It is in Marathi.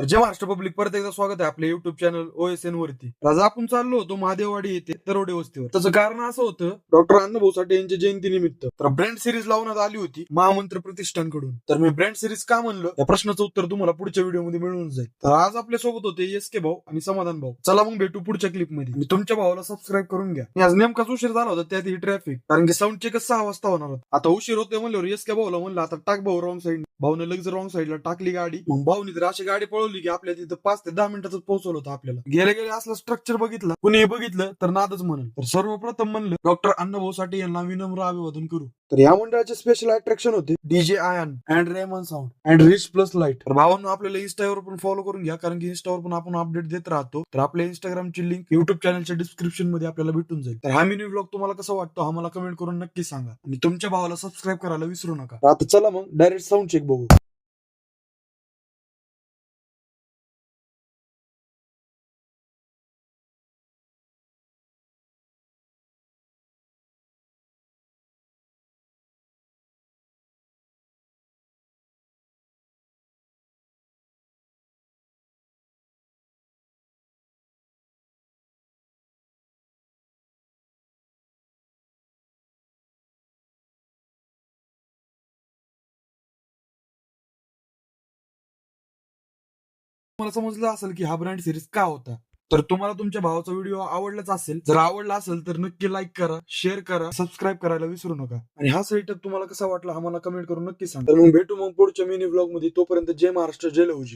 तर जय महाराष्ट्र पब्लिक, परत एकदा स्वागत आहे आपल्या युट्यूब चॅनल OSN वरती. आज आपण चाललो होतो महादेववाडी येथे तरोडे वस्तीवर. त्याचं कारण असं होतं, डॉक्टर अण्णाभाऊ साठे यांच्या जयंती निमित्त तर ब्रँड सिरीज लावण्यात आली होती महामंत्र प्रतिष्ठानकडून. तर मी ब्रँड सिरीज का म्हणलं या प्रश्नाचं उत्तर तुम्हाला पुढच्या व्हिडिओमध्ये मिळून जाईल. तर आज आपल्या सोबत होते SK भाऊ आणि समाधान भाऊ. चला मग भेटू पुढच्या क्लिप मध्ये. मी तुमच्या भावाला सबस्क्राईब करून घ्या. मी आज नेमकाच उशीर झाला होता, त्यात ही ट्रॅफिक, कारण की साऊंड चेकच 6 वाजता होणार होता. आता उशीर होते म्हणल्यावर SK भाऊला म्हणलं आता टाक भाऊ रॉंग साईड. भाऊने लगेच रॉंग साईडला टाकली गाडी. मग भाऊनी तर अशी गाडी पळवली की आपल्या तिथं 5 ते 10 मिनिटातच पोहोचवलं होतं आपल्याला. गेले गेले असलं स्ट्रक्चर बघितलं, कुणी बघितलं तर नादच म्हणेल. तर सर्वप्रथम म्हणलं डॉक्टर अण्णाभाऊ साठे यांना विनम्र अभिवादन करू. तर या मंडळाचे स्पेशल अट्रॅक्शन होते DJ आयन अँड रेमन sound and rich plus light. तर भावांनो आपल्याला इंस्टावर पण फॉलो करून घ्या, कारण की इंस्टावर पण आपण अपडेट देत राहतो. तर आपल्या इंस्टाग्रामची लिंक युट्यूब चॅनलच्या डिस्क्रिप्शन मध्ये आपल्याला भेटून जाईल. तर हा मिनी व्लॉग तुम्हाला कसा वाटतो हा मला कमेंट करून नक्की सांगा, आणि तुमच्या भावाला सबस्क्राईब करायला विसरू नका. आता चला मग डायरेक्ट साऊंड चेक बघू. मला समजलं असेल की हा ब्रँड सिरीज का होता. तर तुम्हाला तुमच्या भावाचा व्हिडिओ आवडलाच असेल. जर आवडला असेल तर नक्की लाईक करा, शेअर करा, सबस्क्राईब करायला विसरू नका. आणि हा सेटअप तुम्हाला कसा वाटला हा मला कमेंट करून नक्की सांगा. तर मग भेटू मग पुढच्या मिनी ब्लॉग मध्ये. तोपर्यंत जय महाराष्ट्र, जय लहुजी.